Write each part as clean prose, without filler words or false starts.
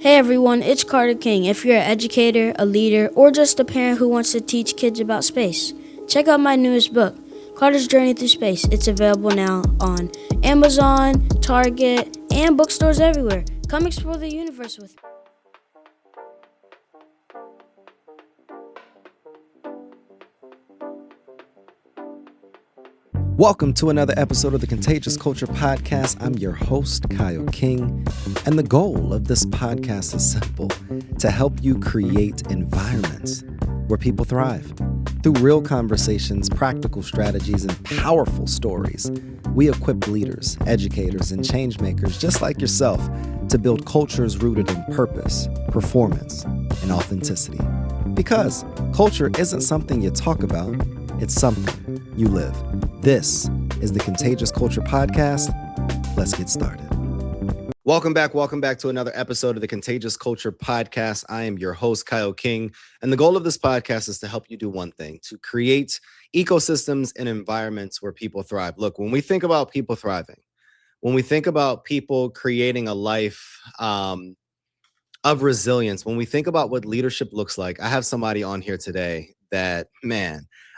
Hey everyone, it's Carter King. If you're an educator, a leader, or just a parent who wants to teach kids about space, check out my newest book, Carter's Journey Through Space. It's available now on Amazon, Target, and bookstores everywhere. Come explore the universe with me. Welcome to another episode of the Contagious Culture Podcast. I'm your host, Kyle King, and the goal of this podcast is simple: to help you create environments where people thrive. Through real conversations, practical strategies, and powerful stories, we equip leaders, educators, and change makers just like yourself to build cultures rooted in purpose, performance, and authenticity. Because culture isn't something you talk about, it's something you live. This is the Contagious Culture Podcast. Let's get started. Welcome back to another episode of the Contagious Culture Podcast. I am your host, Kyle King, and the goal of this podcast is to help you do one thing: to create ecosystems and environments where people thrive. Look, when we think about people thriving, when we think about people creating a life of resilience, when we think about what leadership looks like, I have somebody on here today that,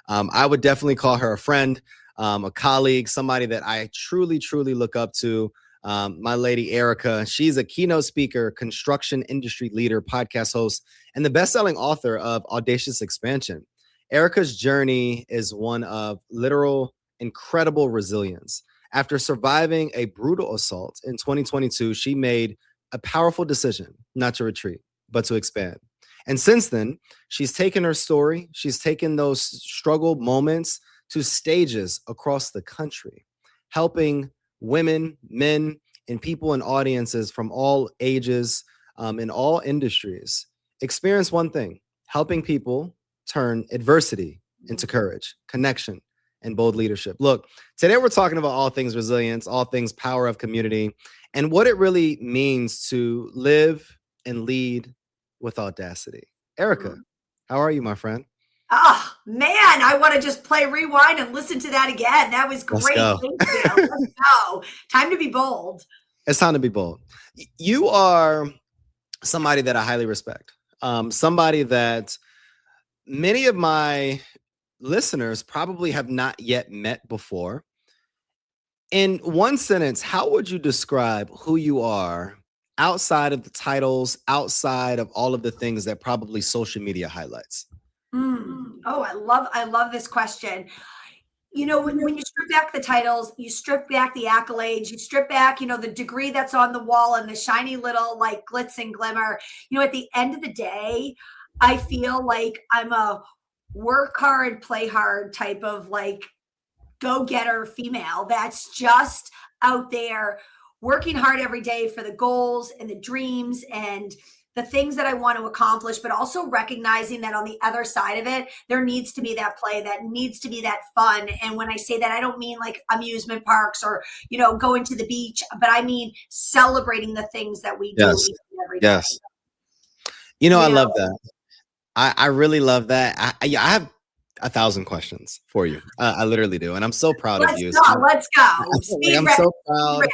I would definitely call her a friend, a colleague, somebody that I truly look up to. My lady, Erika. She's a keynote speaker, construction industry leader, podcast host, and the best-selling author of Audacious Expansion. Erika's journey is one of literal, incredible resilience. After surviving a brutal assault in 2022, she made a powerful decision not to retreat, but to expand. And since then, she's taken her story, she's taken those struggle moments to stages across the country, helping women, men, and people in audiences from all ages, in all industries, experience one thing: helping people turn adversity into courage, connection, and bold leadership. Look, today we're talking about all things resilience, all things power of community, and what it really means to live and lead with audacity. Erika, how are you, my friend? Oh, man, I want to just play rewind and listen to that again. That was Let's great. go. Thank you. Let's go. Time to be bold. It's time to be bold. You are somebody that I highly respect. Somebody that many of my listeners probably have not yet met before. In one sentence, how would you describe who you are outside of the titles, outside of all of the things that probably social media highlights? Oh, I love this question. You know, when you strip back the titles, you strip back the accolades, you strip back, the degree that's on the wall and the shiny little like glitz and glimmer. At the end of the day, I feel like I'm a work hard, play hard type of like go-getter female that's just out there working hard every day for the goals and the dreams and the things that I want to accomplish, but also recognizing that on the other side of it, there needs to be that play, that needs to be that fun. And when I say that, I don't mean like amusement parks or, going to the beach, but I mean celebrating the things that we do Yes. each and every day. Yes. I love that. I really love that. I have 1,000 questions for you. I literally do. And I'm so proud of you. Let's go. I'm so proud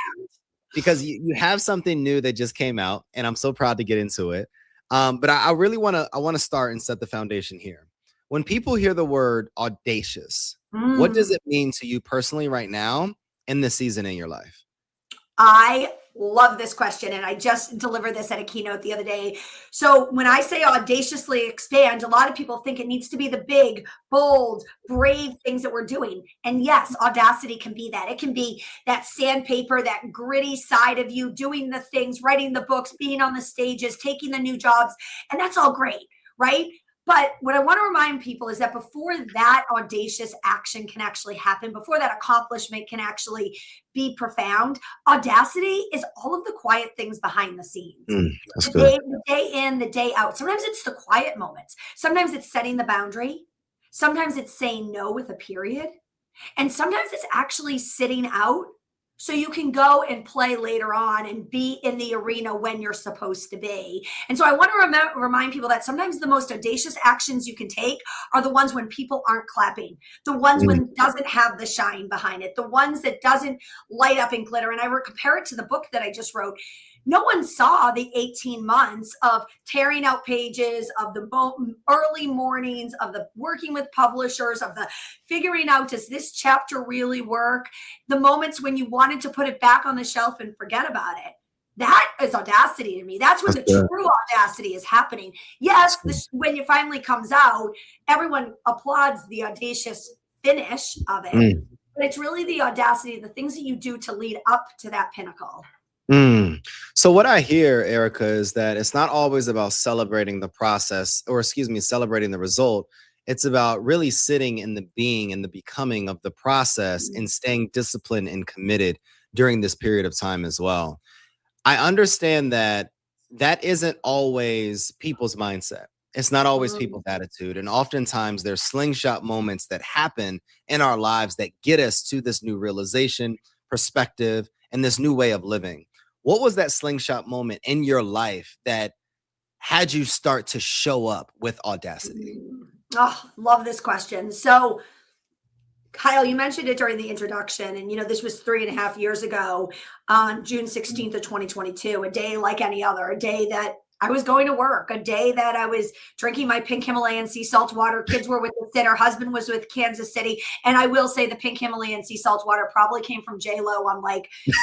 because you have something new that just came out, and I'm so proud to get into it. But I really want to start and set the foundation here. When people hear the word audacious, what does it mean to you personally right now in this season in your life? I love this question, and I just delivered this at a keynote the other day. So when I say audaciously expand, a lot of people think it needs to be the big, bold, brave things that we're doing. And yes, audacity can be that. It can be that sandpaper, that gritty side of you doing the things, writing the books, being on the stages, taking the new jobs. And that's all great, right? But what I want to remind people is that before that audacious action can actually happen, before that accomplishment can actually be profound, audacity is all of the quiet things behind the scenes. That's good. The day in, the day out. Sometimes it's the quiet moments. Sometimes it's setting the boundary. Sometimes it's saying no with a period. And sometimes it's actually sitting out so you can go and play later on and be in the arena when you're supposed to be. And so I want to remind people that sometimes the most audacious actions you can take are the ones when people aren't clapping, the ones when it doesn't have the shine behind it, the ones that doesn't light up and glitter. And I compare it to the book that I just wrote. No one saw the 18 months of tearing out pages, of the early mornings, of the working with publishers, of the figuring out, does this chapter really work? The moments when you wanted to put it back on the shelf and forget about it. That is audacity to me. That's when the true audacity is happening. Yes, when it finally comes out, everyone applauds the audacious finish of it. But it's really the audacity, the things that you do to lead up to that pinnacle. So what I hear, Erika, is that it's not always about celebrating the process, or celebrating the result. It's about really sitting in the being and the becoming of the process and staying disciplined and committed during this period of time as well. I understand that that isn't always people's mindset. It's not always people's attitude. And oftentimes there's slingshot moments that happen in our lives that get us to this new realization, perspective, and this new way of living. What was that slingshot moment in your life that had you start to show up with audacity? Oh, love this question. So, Kyle, you mentioned it during the introduction, and this was 3.5 years ago on June 16th of 2022, a day like any other, a day that I was going to work, a day that I was drinking my pink Himalayan sea salt water. Kids were with the sitter. Husband was with Kansas City. And I will say the pink Himalayan sea salt water probably came from J-Lo on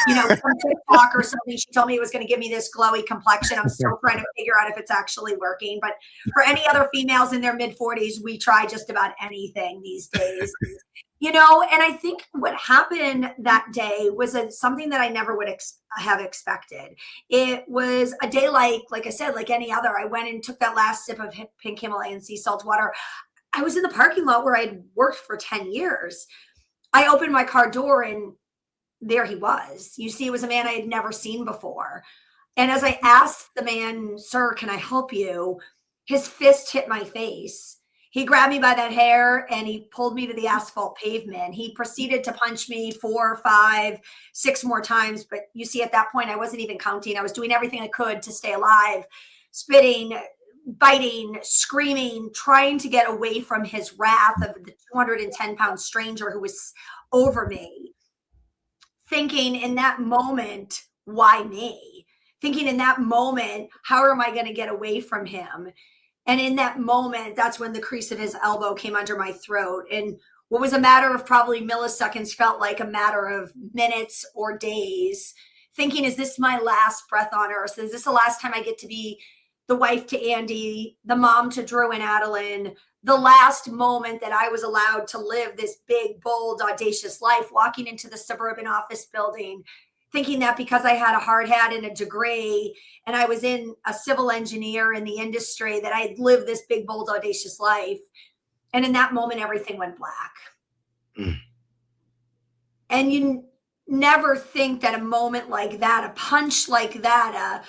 some TikTok or something. She told me it was going to give me this glowy complexion. I'm still trying to figure out if it's actually working. But for any other females in their mid-40s, we try just about anything these days. And I think what happened that day was something that I never would have expected. It was a day like I said, like any other. I went and took that last sip of pink Himalayan sea salt water. I was in the parking lot where I'd worked for 10 years. I opened my car door and there he was. You see, it was a man I had never seen before. And as I asked the man, "Sir, can I help you?" his fist hit my face. He grabbed me by that hair and he pulled me to the asphalt pavement. He proceeded to punch me 4, 5, 6 more times. But you see, at that point, I wasn't even counting. I was doing everything I could to stay alive, spitting, biting, screaming, trying to get away from his wrath of the 210-pound stranger who was over me. Thinking in that moment, why me? Thinking in that moment, how am I going to get away from him? And in that moment, that's when the crease of his elbow came under my throat. And what was a matter of probably milliseconds felt like a matter of minutes or days. Thinking, is this my last breath on earth? Is this the last time I get to be the wife to Andy, the mom to Drew and Adeline, the last moment that I was allowed to live this big, bold, audacious life, walking into the suburban office building, thinking that because I had a hard hat and a degree and I was in a civil engineer in the industry that I'd live this big, bold, audacious life. And in that moment, everything went black. And you never think that a moment like that, a punch like that,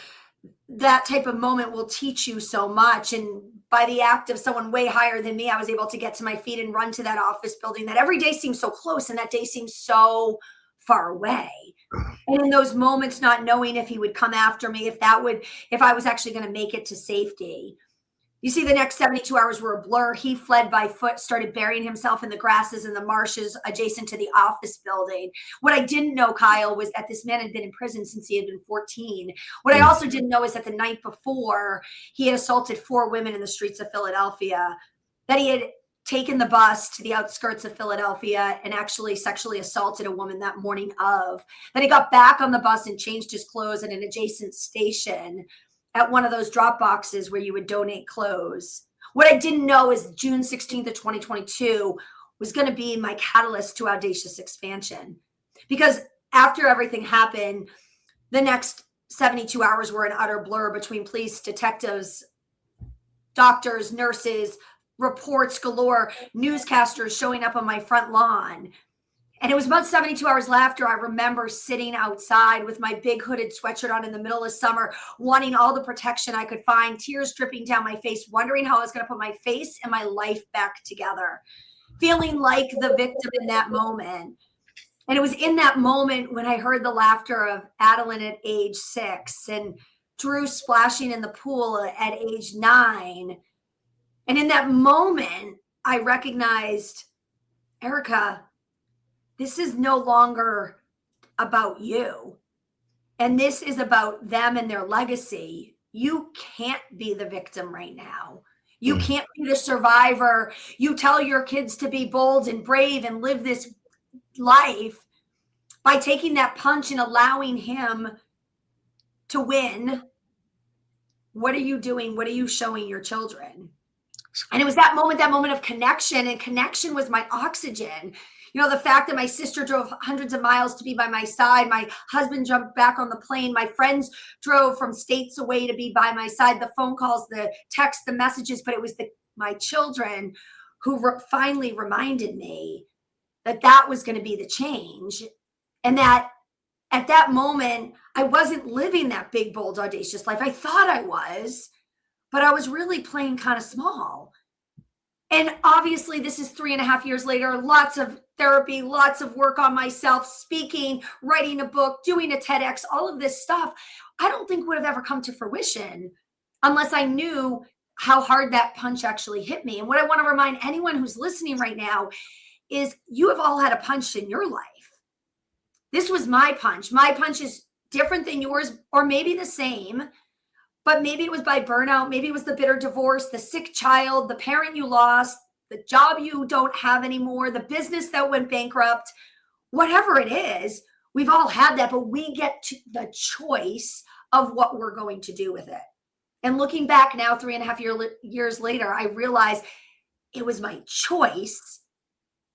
that type of moment will teach you so much. And by the act of someone way higher than me, I was able to get to my feet and run to that office building that every day seems so close and that day seems so far away. And in those moments, not knowing if he would come after me, if I was actually going to make it to safety. You see, the next 72 hours were a blur. He fled by foot, started burying himself in the grasses and the marshes adjacent to the office building. What I didn't know, Kyle, was that this man had been in prison since he had been 14. What I also didn't know is that the night before, he had assaulted 4 women in the streets of Philadelphia, that he had taken the bus to the outskirts of Philadelphia and actually sexually assaulted a woman that morning of. Then he got back on the bus and changed his clothes at an adjacent station at one of those drop boxes where you would donate clothes. What I didn't know is June 16th of 2022 was going to be my catalyst to Audacious Expansion. Because after everything happened, the next 72 hours were an utter blur between police, detectives, doctors, nurses, reports galore, newscasters showing up on my front lawn. And it was about 72 hours after I remember sitting outside with my big hooded sweatshirt on in the middle of summer, wanting all the protection I could find, tears dripping down my face, wondering how I was going to put my face and my life back together, feeling like the victim in that moment. And it was in that moment when I heard the laughter of Adeline at age 6 and Drew splashing in the pool at age 9. And in that moment, I recognized, Erika, this is no longer about you. and this is about them and their legacy, you can't be the victim right now. You can't be the survivor. You tell your kids to be bold and brave and live this life by taking that punch and allowing him to win. What are you doing? What are you showing your children? And it was that moment of connection, and connection was my oxygen. You know, the fact that my sister drove hundreds of miles to be by my side, my husband jumped back on the plane, my friends drove from states away to be by my side, the phone calls, the texts, the messages, but it was my children who finally reminded me that that was going to be the change. And that at that moment, I wasn't living that big, bold, audacious life. I thought I was, but I was really playing kind of small. And obviously, this is 3.5 years later, lots of therapy, lots of work on myself, speaking, writing a book, doing a TEDx, all of this stuff, I don't think would have ever come to fruition unless I knew how hard that punch actually hit me. And what I want to remind anyone who's listening right now is you have all had a punch in your life. This was my punch. My punch is different than yours, or maybe the same. But maybe it was by burnout. Maybe it was the bitter divorce, the sick child, the parent you lost, the job you don't have anymore, the business that went bankrupt, whatever it is, we've all had that, but we get to the choice of what we're going to do with it. And looking back now, 3.5 years later, I realize it was my choice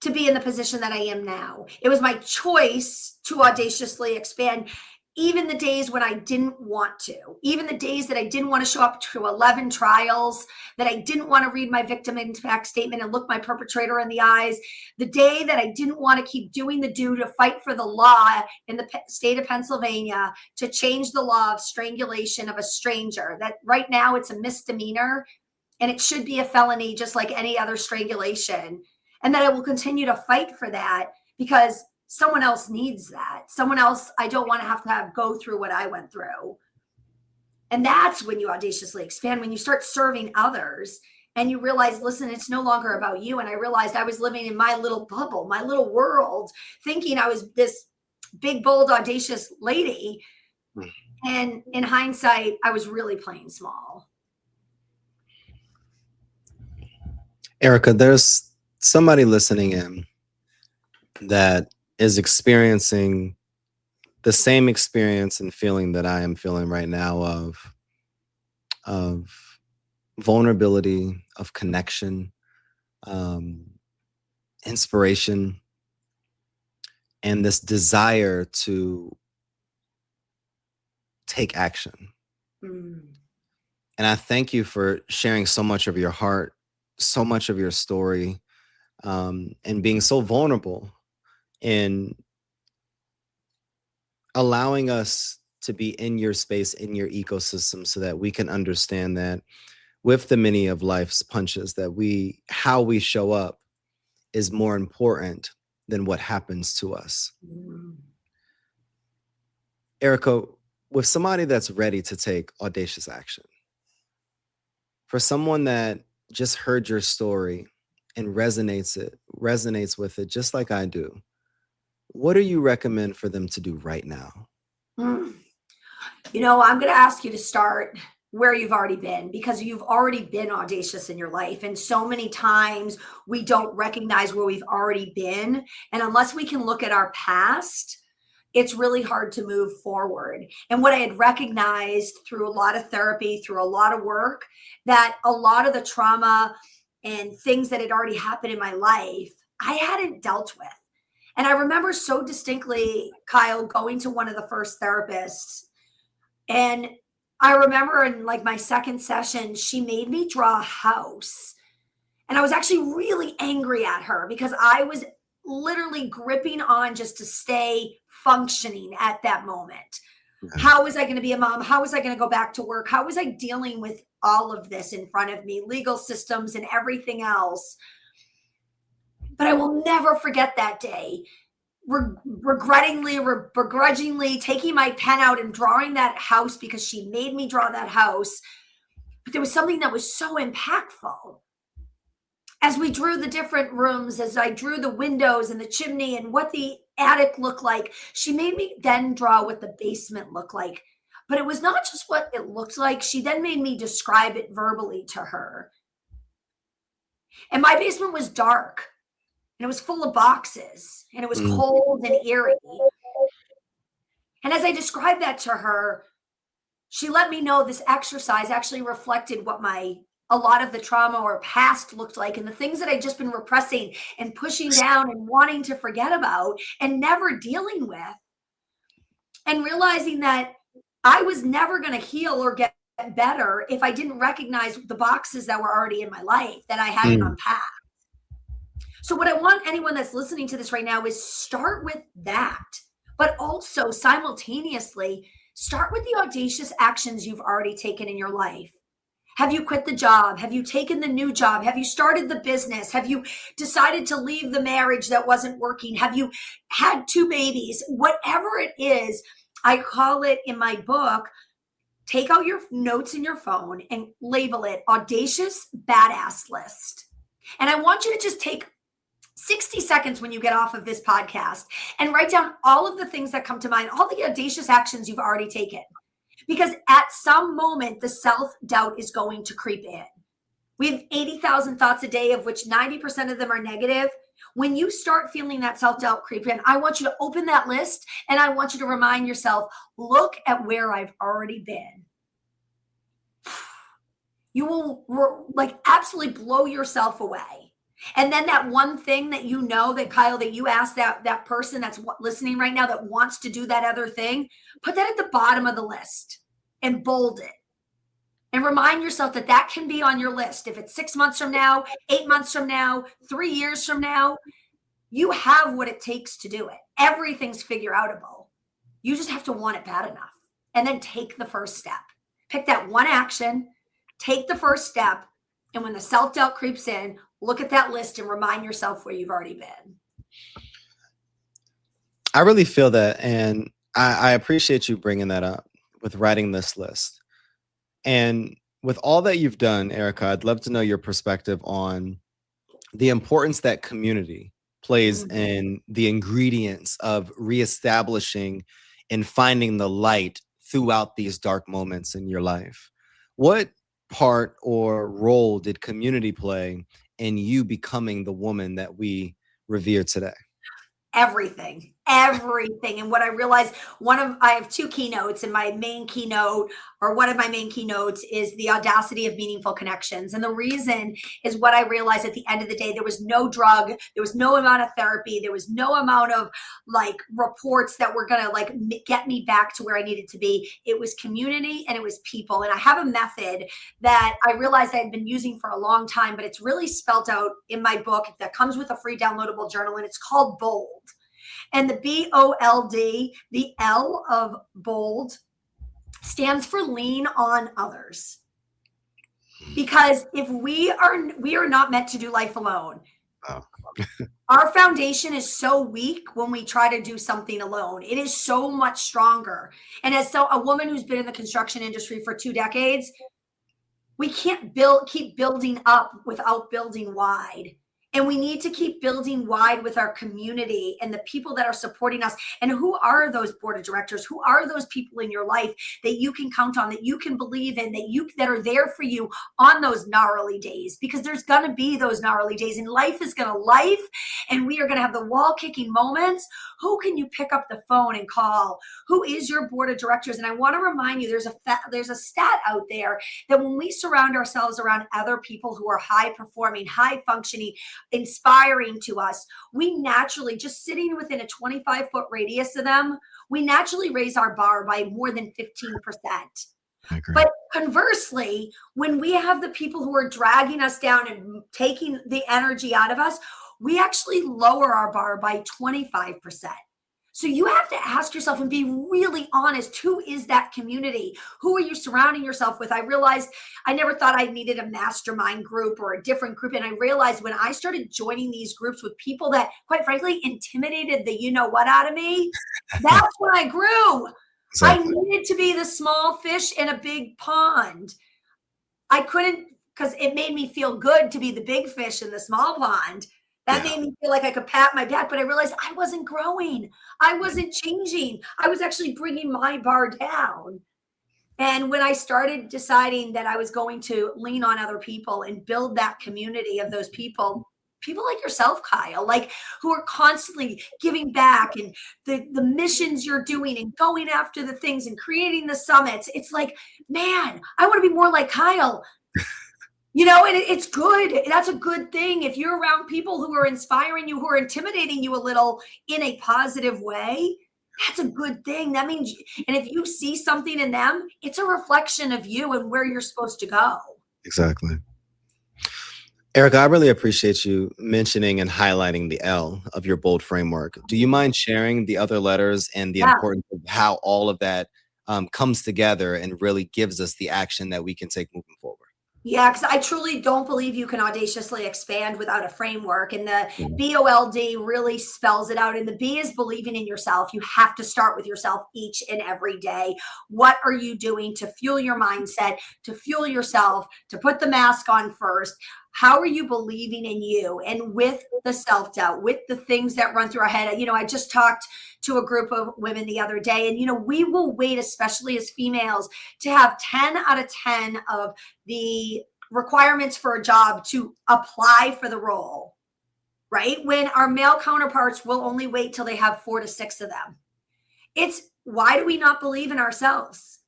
to be in the position that I am now. It was my choice to audaciously expand. Even the days when I didn't want to, even the days that I didn't want to show up to 11 trials, that I didn't want to read my victim impact statement and look my perpetrator in the eyes, the day that I didn't want to keep doing the do to fight for the law in the state of Pennsylvania to change the law of strangulation of a stranger, that right now it's a misdemeanor and it should be a felony just like any other strangulation. And that I will continue to fight for that because someone else needs that. Someone else, I don't want to have go through what I went through. And that's when you audaciously expand, when you start serving others and you realize, listen, it's no longer about you. And I realized I was living in my little bubble, my little world, thinking I was this big, bold, audacious lady. And in hindsight, I was really playing small. Erika, there's somebody listening in that is experiencing the same experience and feeling that I am feeling right now of vulnerability, of connection, inspiration, and this desire to take action. And I thank you for sharing so much of your heart, so much of your story, and being so vulnerable in allowing us to be in your space, in your ecosystem, so that we can understand that with the many of life's punches, that how we show up is more important than what happens to us. Erika, with somebody that's ready to take audacious action, for someone that just heard your story and resonates with it just like I do, what do you recommend for them to do right now? You know, I'm going to ask you to start where you've already been, because you've already been audacious in your life. And so many times we don't recognize where we've already been. And unless we can look at our past, it's really hard to move forward. And what I had recognized through a lot of therapy, through a lot of work, that a lot of the trauma and things that had already happened in my life, I hadn't dealt with. And I remember so distinctly, Kyle, going to one of the first therapists. And I remember in like my second session, she made me draw a house. And I was actually really angry at her because I was literally gripping on just to stay functioning at that moment. How was I going to be a mom? How was I going to go back to work? How was I dealing with all of this in front of me, legal systems and everything else? But I will never forget that day, begrudgingly taking my pen out and drawing that house because she made me draw that house. But there was something that was so impactful. As we drew the different rooms, as I drew the windows and the chimney and what the attic look like. She made me then draw what the basement looked like. But it was not just what it looked like. She then made me describe it verbally to her. And my basement was dark, and it was full of boxes, and it was cold and eerie. And as I described that to her, she let me know this exercise actually reflected what a lot of the trauma or past looked like, and the things that I'd just been repressing and pushing down and wanting to forget about and never dealing with. And realizing that I was never going to heal or get better if I didn't recognize the boxes that were already in my life that I hadn't unpacked. So what I want anyone that's listening to this right now is start with that, but also simultaneously start with the audacious actions you've already taken in your life. Have you quit the job? Have you taken the new job? Have you started the business? Have you decided to leave the marriage that wasn't working? Have you had 2 babies? Whatever it is, I call it in my book, take out your notes in your phone and label it Audacious Badass List. And I want you to just take 60 seconds when you get off of this podcast and write down all of the things that come to mind, all the audacious actions you've already taken. Because at some moment, the self-doubt is going to creep in. We have 80,000 thoughts a day, of which 90% of them are negative. When you start feeling that self-doubt creep in, I want you to open that list and I want you to remind yourself, look at where I've already been. You will absolutely blow yourself away. And then that one thing that you know that, Kyle, that you asked that person that's listening right now that wants to do that other thing, put that at the bottom of the list and bold it. And remind yourself that that can be on your list. If it's 6 months from now, 8 months from now, 3 years from now, you have what it takes to do it. Everything's figure outable. You just have to want it bad enough. And then take the first step. Pick that one action, take the first step. And when the self-doubt creeps in, look at that list and remind yourself where you've already been. I really feel that. And I appreciate you bringing that up with writing this list. And with all that you've done, Erika, I'd love to know your perspective on the importance that community plays in the ingredients of reestablishing and finding the light throughout these dark moments in your life. What part or role did community play in you becoming the woman that we revere today? Everything. And what I realized, I have 2 keynotes, and my main keynote, or one of my main keynotes, is the audacity of meaningful connections. And the reason is what I realized at the end of the day, there was no drug, there was no amount of therapy, there was no amount of reports that were going to get me back to where I needed to be. It was community and it was people. And I have a method that I realized I had been using for a long time, but it's really spelled out in my book that comes with a free downloadable journal, and it's called BOLD. And the BOLD, the L of bold, stands for lean on others. Because if we are not meant to do life alone. Oh. Our foundation is so weak when we try to do something alone. It is so much stronger. And as a woman who's been in the construction industry for 2 decades, we can't keep building up without building wide. And we need to keep building wide with our community and the people that are supporting us. And who are those board of directors? Who are those people in your life that you can count on, that you can believe in, that are there for you on those gnarly days? Because there's going to be those gnarly days, and life is going to life, and we are going to have the wall kicking moments. Who can you pick up the phone and call? Who is your board of directors? And I want to remind you, there's a stat out there that when we surround ourselves around other people who are high performing, high functioning, inspiring to us, we naturally, just sitting within a 25-foot radius of them, we naturally raise our bar by more than 15%. But conversely, when we have the people who are dragging us down and taking the energy out of us, we actually lower our bar by 25%. So you have to ask yourself and be really honest. Who is that community? Who are you surrounding yourself with? I realized I never thought I needed a mastermind group or a different group. And I realized when I started joining these groups with people that, quite frankly, intimidated the you-know-what out of me, that's when I grew. Exactly. I needed to be the small fish in a big pond. I couldn't, because it made me feel good to be the big fish in the small pond. That made me feel like I could pat my back, but I realized I wasn't growing. I wasn't changing. I was actually bringing my bar down. And when I started deciding that I was going to lean on other people and build that community of those people like yourself, Kyle, like who are constantly giving back, and the missions you're doing and going after the things and creating the summits, it's like, man, I want to be more like Kyle. And it's good. That's a good thing. If you're around people who are inspiring you, who are intimidating you a little in a positive way, that's a good thing. That means, and if you see something in them, it's a reflection of you and where you're supposed to go. Exactly. Erika, I really appreciate you mentioning and highlighting the L of your BOLD framework. Do you mind sharing the other letters and the importance of how all of that comes together and really gives us the action that we can take moving forward? Yeah, because I truly don't believe you can audaciously expand without a framework. And the BOLD really spells it out. And the B is believing in yourself. You have to start with yourself each and every day. What are you doing to fuel your mindset, to fuel yourself, to put the mask on first? How are you believing in you? And with the self-doubt, with the things that run through our head, I just talked to a group of women the other day, and, we will wait, especially as females, to have 10 out of 10 of the requirements for a job to apply for the role, right? When our male counterparts will only wait till they have 4 to 6 of them. It's why do we not believe in ourselves?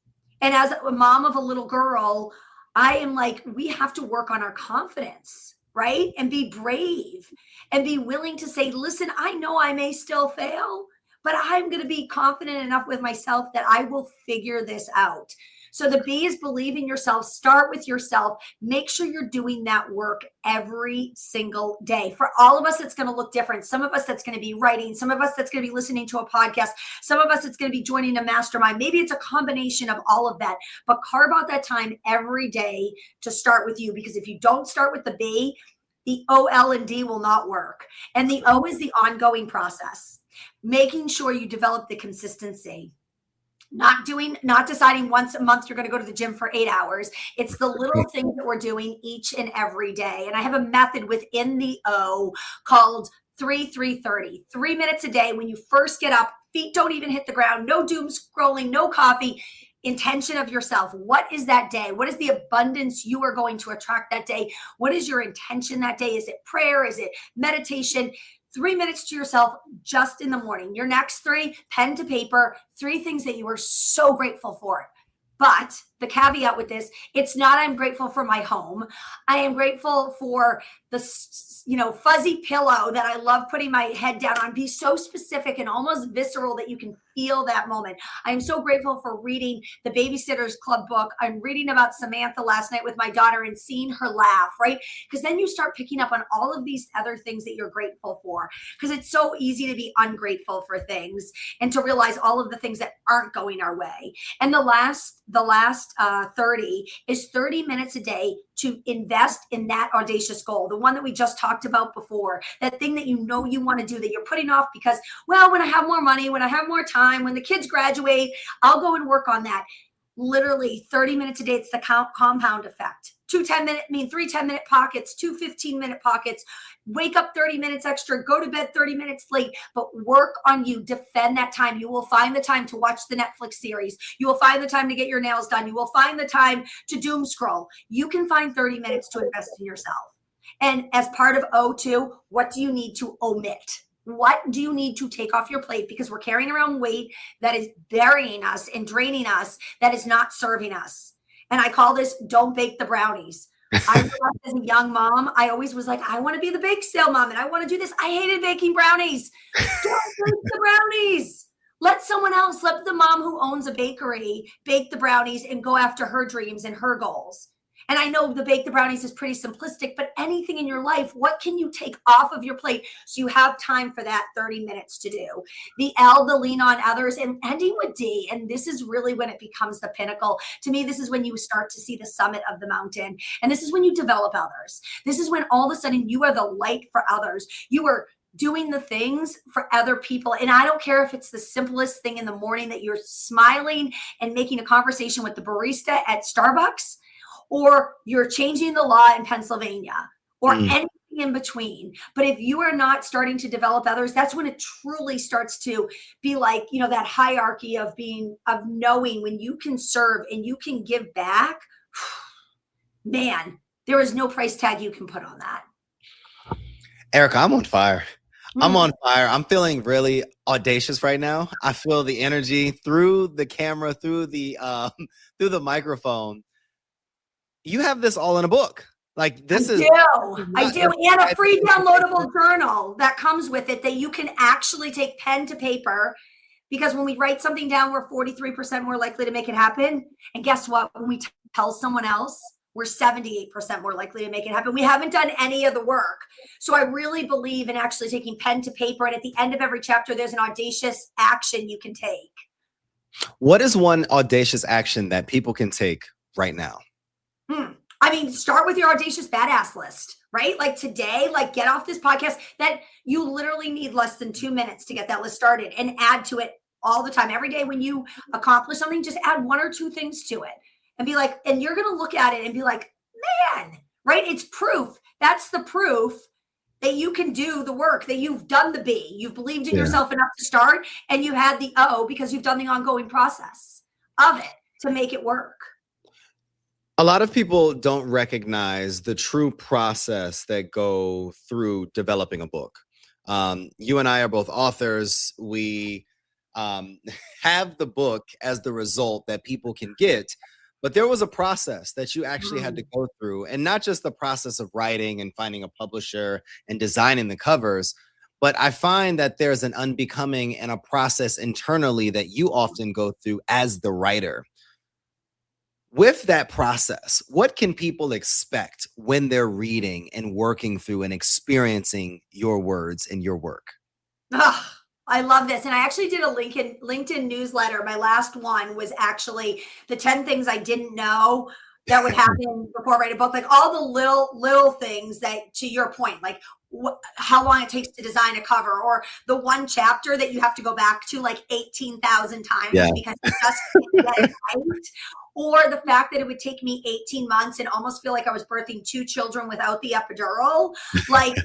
And as a mom of a little girl, I am like, we have to work on our confidence, right? And be brave and be willing to say, listen, I know I may still fail, but I'm going to be confident enough with myself that I will figure this out. So the B is believe in yourself. Start with yourself. Make sure you're doing that work every single day. For all of us, it's going to look different. Some of us, that's going to be writing. Some of us, that's going to be listening to a podcast. Some of us, it's going to be joining a mastermind. Maybe it's a combination of all of that. But carve out that time every day to start with you. Because if you don't start with the B, the O, L, and D will not work. And the O is the ongoing process. Making sure you develop the consistency. Not deciding once a month you're going to go to the gym for 8 hours. It's the little things that we're doing each and every day. And I have a method within the O called 3-3-30. 3 minutes a day when you first get up, feet don't even hit the ground, no doom scrolling, no coffee. Intention of yourself. What is that day? What is the abundance you are going to attract that day? What is your intention that day? Is it prayer? Is it meditation? 3 minutes to yourself just in the morning. Your next 3, pen to paper, 3 things that you are so grateful for. But the caveat with this, it's not I'm grateful for my home. I am grateful for the fuzzy pillow that I love putting my head down on. Be so specific and almost visceral that you can feel that moment. I am so grateful for reading the Babysitter's Club book. I'm reading about Samantha last night with my daughter and seeing her laugh, right? Because then you start picking up on all of these other things that you're grateful for. Because it's so easy to be ungrateful for things and to realize all of the things that aren't going our way. And the last 30 is 30 minutes a day to invest in that audacious goal, the one that we just talked about before, that thing that you want to do that you're putting off because, well, when I have more money, when I have more time, when the kids graduate, I'll go and work on that. Literally 30 minutes a day. It's the compound effect. 3 10-minute pockets, 2 15-minute pockets. Wake up 30 minutes extra, go to bed 30 minutes late, but work on you. Defend that time. You will find the time to watch the Netflix series. You will find the time to get your nails done. You will find the time to doom scroll. You can find 30 minutes to invest in yourself. And as part of O2, what do you need to omit? What do you need to take off your plate? Because we're carrying around weight that is burying us and draining us, that is not serving us. And I call this don't bake the brownies. I realized as a young mom, I always was like, I want to be the bake sale mom and I want to do this. I hated baking brownies. Don't bake the brownies. Let someone else, let the mom who owns a bakery bake the brownies and go after her dreams and her goals. And I know the bake the brownies is pretty simplistic, but anything in your life, what can you take off of your plate so you have time for that 30 minutes to do? The L, the lean on others, and ending with D. And this is really when it becomes the pinnacle. To me, this is when you start to see the summit of the mountain. And this is when you develop others. This is when all of a sudden you are the light for others. You are doing the things for other people. And I don't care if it's the simplest thing in the morning that you're smiling and making a conversation with the barista at Starbucks, or you're changing the law in Pennsylvania, or anything in between. But if you are not starting to develop others, that's when it truly starts to be like, that hierarchy of knowing when you can serve and you can give back, man, there is no price tag you can put on that. Erika, I'm on fire. I'm on fire. I'm feeling really audacious right now. I feel the energy through the camera, through the microphone. You have this all in a book. Like this I do. And a free downloadable journal that comes with it that you can actually take pen to paper, because when we write something down, we're 43% more likely to make it happen. And guess what? When we tell someone else, we're 78% more likely to make it happen. We haven't done any of the work. So I really believe in actually taking pen to paper. And at the end of every chapter, there's an audacious action you can take. What is one audacious action that people can take right now? I mean, start with your audacious badass list, right? Like today, like get off this podcast that you literally need less than 2 minutes to get that list started, and add to it all the time. Every day when you accomplish something, just add 1 or 2 things to it and be like, and you're going to look at it and be like, man, right? It's proof. That's the proof that you can do the work, that you've done the B, you've believed in yourself enough to start, and you had the O because you've done the ongoing process of it to make it work. A lot of people don't recognize the true process that go through developing a book. You and I are both authors. We have the book as the result that people can get, but there was a process that you actually had to go through, and not just the process of writing and finding a publisher and designing the covers, but I find that there's an unbecoming and a process internally that you often go through as the writer. With that process, what can people expect when they're reading and working through and experiencing your words and your work? Oh, I love this. And I actually did a LinkedIn newsletter. My last one was actually the 10 things I didn't know that would happen before I write a book. Like all the little things that, to your point, like how long it takes to design a cover, or the one chapter that you have to go back to like 18,000 times because you just can't get it right. Or the fact that it would take me 18 months and almost feel like I was birthing 2 children without the epidural. Like,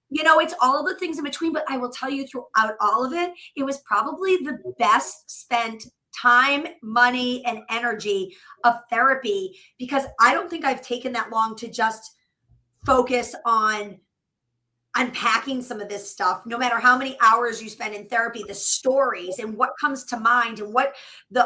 it's all the things in between. But I will tell you, throughout all of it, it was probably the best spent time, money, and energy of therapy, because I don't think I've taken that long to just focus on unpacking some of this stuff. No matter how many hours you spend in therapy, the stories and what comes to mind and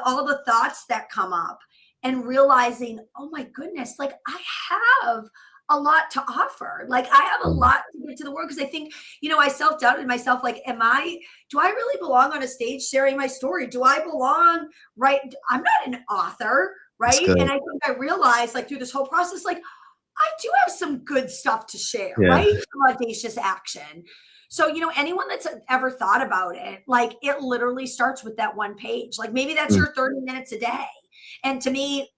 all the thoughts that come up, and realizing, oh my goodness, like I have a lot to offer. Like I have a lot to give to the world. Because I think, I self-doubted myself. Like, do I really belong on a stage sharing my story? Do I belong, right? I'm not an author, right? And I think I realized, like, through this whole process, like I do have some good stuff to share, right? Some audacious action. So, anyone that's ever thought about it, like it literally starts with that one page. Like maybe that's your 30 minutes a day. And to me,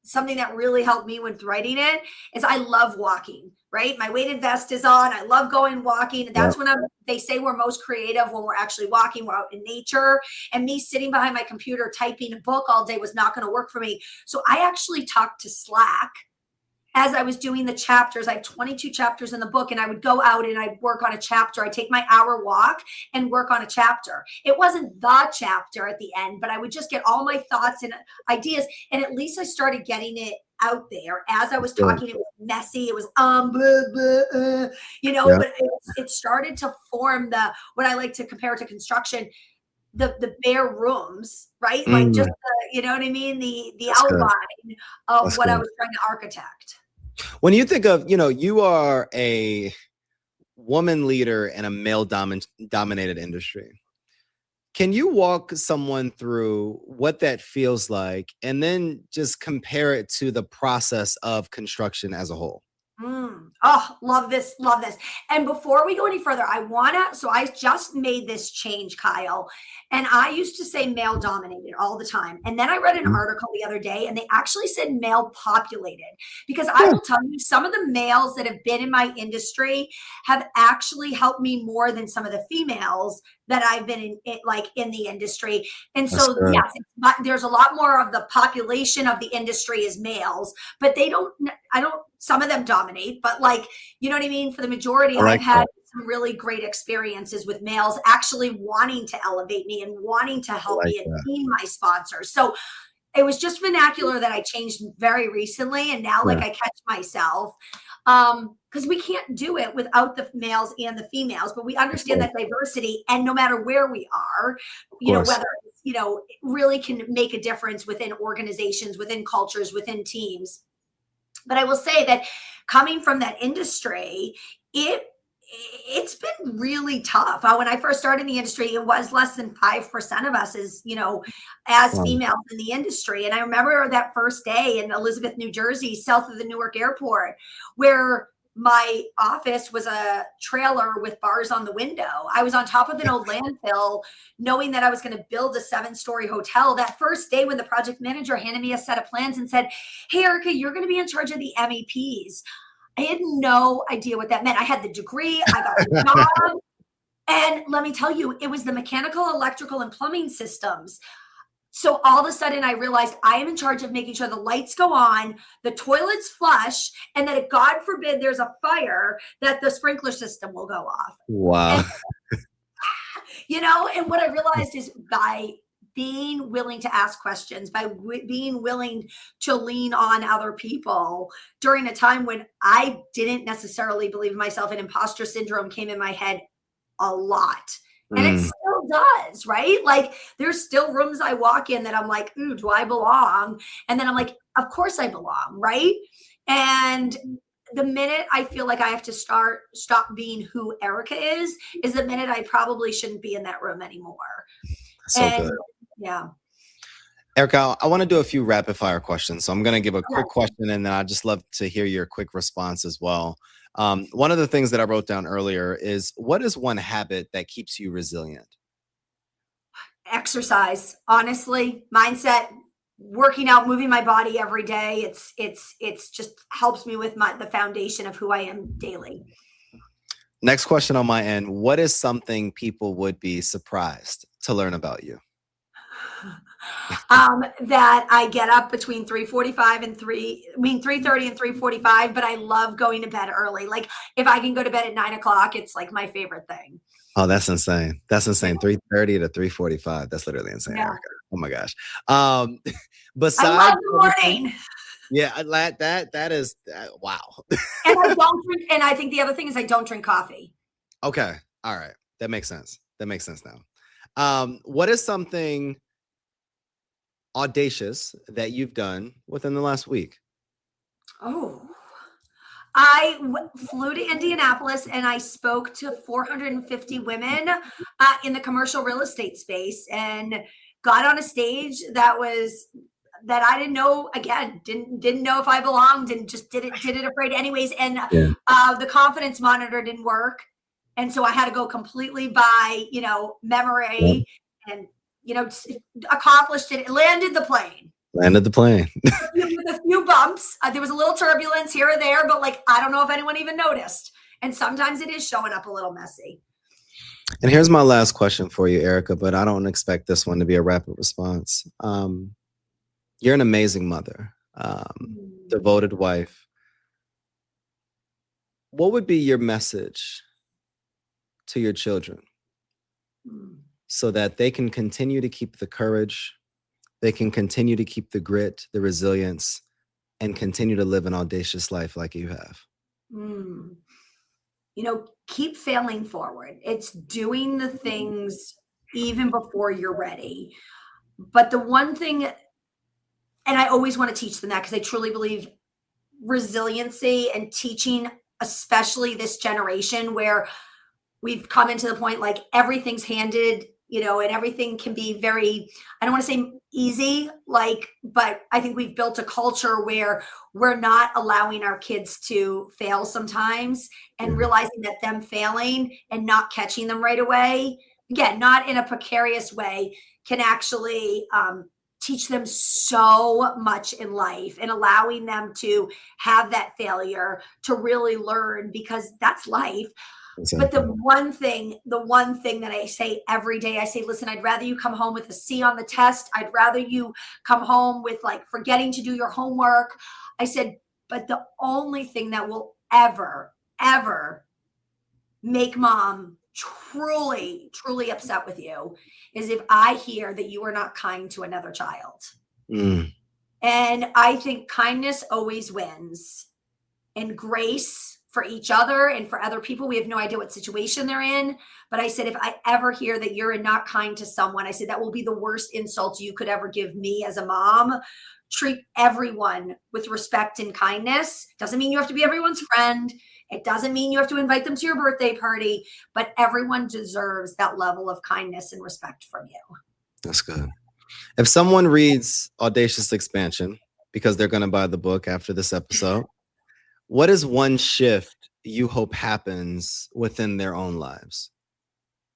something that really helped me with writing it is I love walking, right? My weighted vest is on. I love going walking. And that's when they say we're most creative, when we're actually walking, we're out in nature. And me sitting behind my computer typing a book all day was not going to work for me. So I actually talked to Slack as I was doing the chapters. I have 22 chapters in the book, and I would go out and I'd work on a chapter. I'd take my hour walk and work on a chapter. It wasn't the chapter at the end, but I would just get all my thoughts and ideas. And at least I started getting it out there. As I was talking, it was messy. It was, but it started to form what I like to compare to construction, the bare rooms, right? Like just you know what I mean? The outline of what I was trying to architect. When you think of, you are a woman leader in a male dominated industry. Can you walk someone through what that feels like, and then just compare it to the process of construction as a whole? Oh, love this. And before we go any further, so I just made this change, Kyle. And I used to say male dominated all the time. And then I read an article the other day, and they actually said male populated, because I will tell you, some of the males that have been in my industry have actually helped me more than some of the females that I've been in the industry. And so, yes, there's a lot more of the population of the industry is males, but some of them dominate, but like, you know what I mean? For the majority, I like I've had that. some really great experiences with males actually wanting to elevate me and wanting to I help like me and that. being my sponsors. So it was just vernacular that I changed very recently. And now like Yeah, I catch myself. Because we can't do it without the males and the females, but we of understand course, that diversity, and no matter where we are, of you know, course. whether it's, you know, it really can make a difference within organizations, within cultures, within teams. But I will say that coming from that industry, it it's been really tough. When I first started in the industry, it was less than 5% of us as, you know, as Wow. females in the industry. And I remember that first day in Elizabeth, New Jersey, south of the Newark airport, where my office was a trailer with bars on the window. I was on top of an old landfill, knowing that I was going to build a 7-story hotel. That first day when the project manager handed me a set of plans and said, "Hey, Erika, you're going to be in charge of the MEPs." I had no idea what that meant. I had the degree, I got the job. And let me tell you, it was the mechanical, electrical, and plumbing systems. So all of a sudden, I realized I am in charge of making sure the lights go on, the toilets flush, and that if God forbid there's a fire, that the sprinkler system will go off. Wow. And you know, and what I realized is by being willing to ask questions, by being willing to lean on other people during a time when I didn't necessarily believe in myself, and imposter syndrome came in my head a lot. And it Mm, still does, right? Like there's still rooms I walk in that I'm like, ooh, do I belong? And then I'm like, of course I belong, right? And the minute I feel like I have to stop being who Erika is the minute I probably shouldn't be in that room anymore. so And good. yeah. Erica, I want to do a few rapid fire questions. So I'm going to give a Okay. quick question and then I'd just love to hear your quick response as well. One of the things that I wrote down earlier is, what is one habit that keeps you resilient? Exercise, honestly, mindset, working out, moving my body every day. It's just helps me with the foundation of who I am daily. Next question on my end. What is something people would be surprised to learn about you? That I get up between 3:45 and 3:30 and 3:45, but I love going to bed early. Like if I can go to bed at 9 o'clock, it's like my favorite thing. Oh, that's insane. That's Yeah. insane. 3:30 to 3:45. That's literally insane, Yeah. Erica. Oh my gosh. Um, I love besides the everything, morning. yeah, that is wow. And I don't drink, and I think the other thing is I don't drink coffee. Okay. All right. That makes sense. That makes sense now. What is something audacious that you've done within the last week? Oh, I flew to Indianapolis and I spoke to 450 women in the commercial real estate space and got on a stage that I didn't know. Again, didn't know if I belonged, and just did it afraid anyways. And Yeah. the confidence monitor didn't work, and so I had to go completely by Yep. memory, and accomplished it. Landed the plane Landed the plane. with a few bumps. There was a little turbulence here or there, but like I don't know if anyone even noticed. And sometimes it is showing up a little messy. And here's my last question for you, Erica, but I don't expect this one to be a rapid response. You're an amazing mother, devoted wife. What would be your message to your children so that they can continue to keep the courage, they can continue to keep the grit, the resilience, and continue to live an audacious life like you have? Mm. Keep failing forward. It's doing the things even before you're ready. But the one thing, and I always want to teach them that because I truly believe resiliency and teaching, especially this generation where we've come into the point like everything's handed, and everything can be very, I don't want to say easy, but I think we've built a culture where we're not allowing our kids to fail sometimes, and realizing that them failing and not catching them right away, again, not in a precarious way, can actually teach them so much in life, and allowing them to have that failure to really learn, because that's life. But Exactly. the one thing that I say every day, I say, listen, I'd rather you come home with a C on the test. I'd rather you come home with like forgetting to do your homework. I said, But the only thing that will ever, ever make mom truly, truly upset with you is if I hear that you are not kind to another child. Mm. And I think kindness always wins, and grace for each other and for other people. We have no idea what situation they're in. But I said, if I ever hear that you're not kind to someone, I said, that will be the worst insult you could ever give me as a mom. Treat everyone with respect and kindness. Doesn't mean you have to be everyone's friend. It doesn't mean you have to invite them to your birthday party, but everyone deserves that level of kindness and respect from you. That's good. If someone reads Audacious Expansion because they're going to buy the book after this episode, what is one shift you hope happens within their own lives?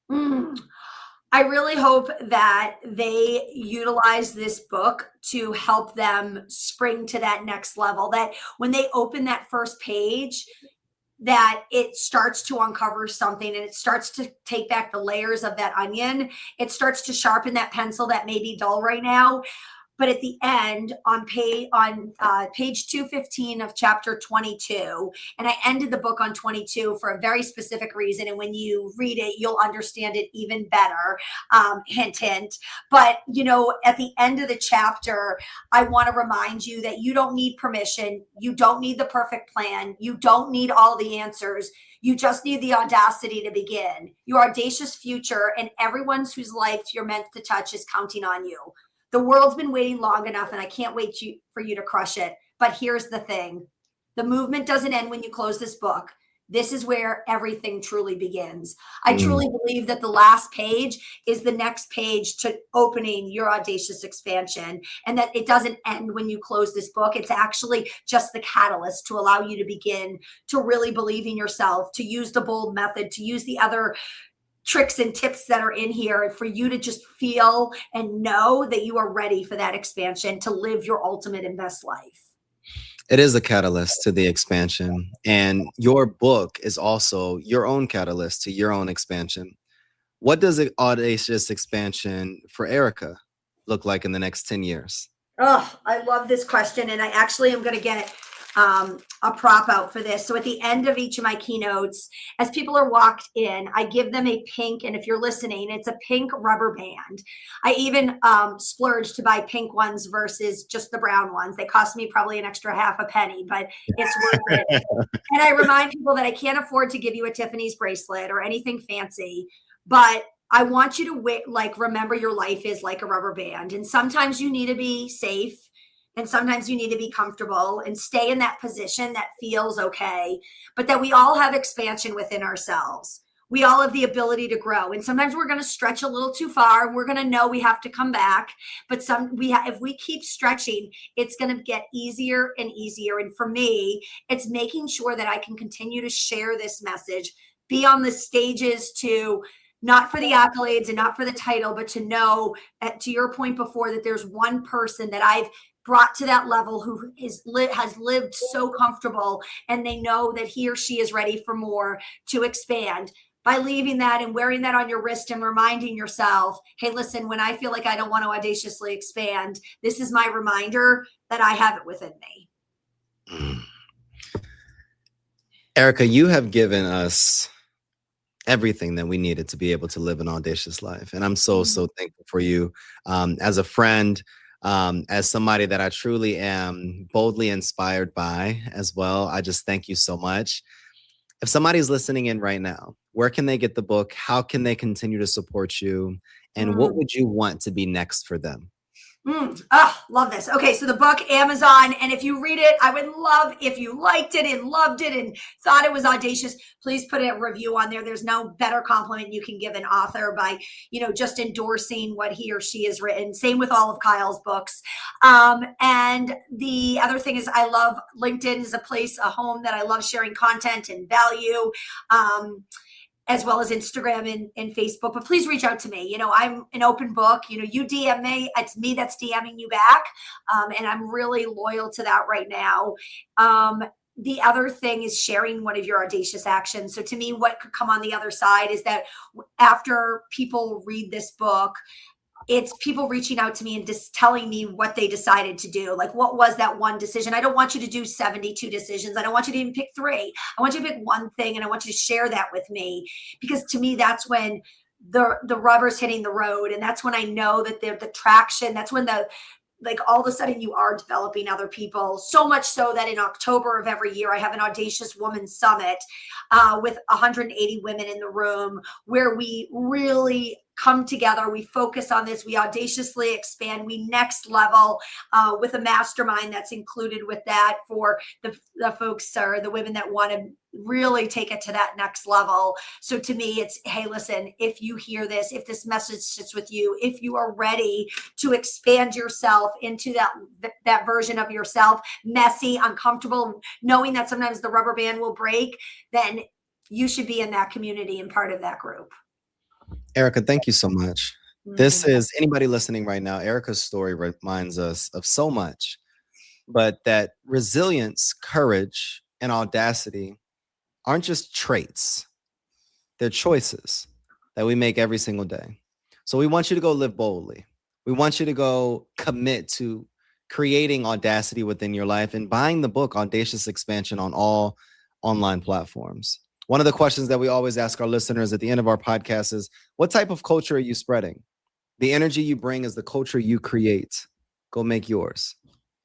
I really hope that they utilize this book to help them spring to that next level, that when they open that first page, that it starts to uncover something and it starts to take back the layers of that onion. It starts to sharpen that pencil that may be dull right now. But at the end, on page 215 of chapter 22, and I ended the book on 22 for a very specific reason. And when you read it, you'll understand it even better. Hint, hint. But, at the end of the chapter, I want to remind you that you don't need permission. You don't need the perfect plan. You don't need all the answers. You just need the audacity to begin. Your audacious future and everyone whose life you're meant to touch is counting on you. The world's been waiting long enough, and I can't wait for you to crush it. But here's the thing. The movement doesn't end when you close this book. This is where everything truly begins. I truly believe that the last page is the next page to opening your audacious expansion, and that it doesn't end when you close this book. It's actually just the catalyst to allow you to begin to really believe in yourself, to use the bold method, to use the other tricks and tips that are in here for you to just feel and know that you are ready for that expansion to live your ultimate and best life. It is a catalyst to the expansion. And your book is also your own catalyst to your own expansion. What does an audacious expansion for Erika look like in the next 10 years? Oh, I love this question. And I actually am going to get a prop out for this. So at the end of each of my keynotes, as people are walked in, I give them a pink, and if you're listening, it's a pink rubber band. I even splurged to buy pink ones versus just the brown ones. They cost me probably an extra half a penny, but it's worth it. And I remind people that I can't afford to give you a Tiffany's bracelet or anything fancy, but I want you to remember your life is like a rubber band. And sometimes you need to be safe. And sometimes you need to be comfortable and stay in that position that feels okay, but that we all have expansion within ourselves. We all have the ability to grow. And sometimes we're going to stretch a little too far. We're going to know we have to come back. But if we keep stretching, it's going to get easier and easier. And for me, it's making sure that I can continue to share this message, be on the stages to not for the accolades and not for the title, but to know, to your point before, that there's one person that I've brought to that level who has lived so comfortable, and they know that he or she is ready for more, to expand by leaving that and wearing that on your wrist and reminding yourself, hey, listen, when I feel like I don't want to audaciously expand, this is my reminder that I have it within me. Erika, you have given us everything that we needed to be able to live an audacious life. And I'm so thankful for you as a friend, as somebody that I truly am boldly inspired by as well. I just thank you so much. If somebody's listening in right now, where can they get the book? How can they continue to support you? And what would you want to be next for them? Oh, love this. Okay, so the book, Amazon, and if you read it, I would love if you liked it and loved it and thought it was audacious, please put a review on there. There's no better compliment you can give an author by, just endorsing what he or she has written. Same with all of Kyle's books. And the other thing is, I love LinkedIn is a home that I love sharing content and value. As well as Instagram and Facebook, but please reach out to me. I'm an open book. You DM me, it's me that's DMing you back. And I'm really loyal to that right now. The other thing is sharing one of your audacious actions. So to me, what could come on the other side is that after people read this book, it's people reaching out to me and just telling me what they decided to do. Like, what was that one decision? I don't want you to do 72 decisions. I don't want you to even pick 3. I want you to pick one thing, and I want you to share that with me, because to me, that's when the rubber's hitting the road. And that's when I know that the traction, that's when like all of a sudden you are developing other people, so much so that in October of every year, I have an Audacious Woman Summit with 180 women in the room, where we really come together. We focus on this. We audaciously expand. We next level with a mastermind that's included with that for the folks or the women that want to really take it to that next level. So to me, it's, hey, listen, if you hear this, if this message sits with you, if you are ready to expand yourself into that version of yourself, messy, uncomfortable, knowing that sometimes the rubber band will break, then you should be in that community and part of that group. Erika, thank you so much. This is, anybody listening right now, Erika's story reminds us of so much, but that resilience, courage, and audacity aren't just traits. They're choices that we make every single day. So we want you to go live boldly. We want you to go commit to creating audacity within your life and buying the book, Audacious Expansion, on all online platforms. One of the questions that we always ask our listeners at the end of our podcast is, what type of culture are you spreading? The energy you bring is the culture you create. Go make yours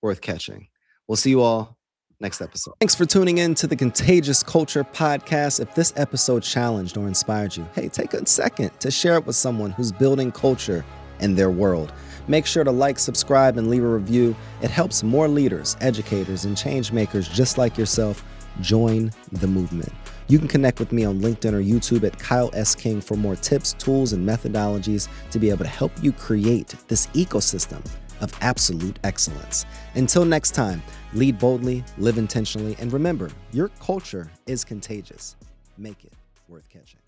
worth catching. We'll see you all next episode. Thanks for tuning in to the Contagious Culture Podcast. If this episode challenged or inspired you, hey, take a second to share it with someone who's building culture in their world. Make sure to like, subscribe, and leave a review. It helps more leaders, educators, and change makers just like yourself join the movement. You can connect with me on LinkedIn or YouTube at Kyle S. King for more tips, tools, and methodologies to be able to help you create this ecosystem of absolute excellence. Until next time, lead boldly, live intentionally, and remember, your culture is contagious. Make it worth catching.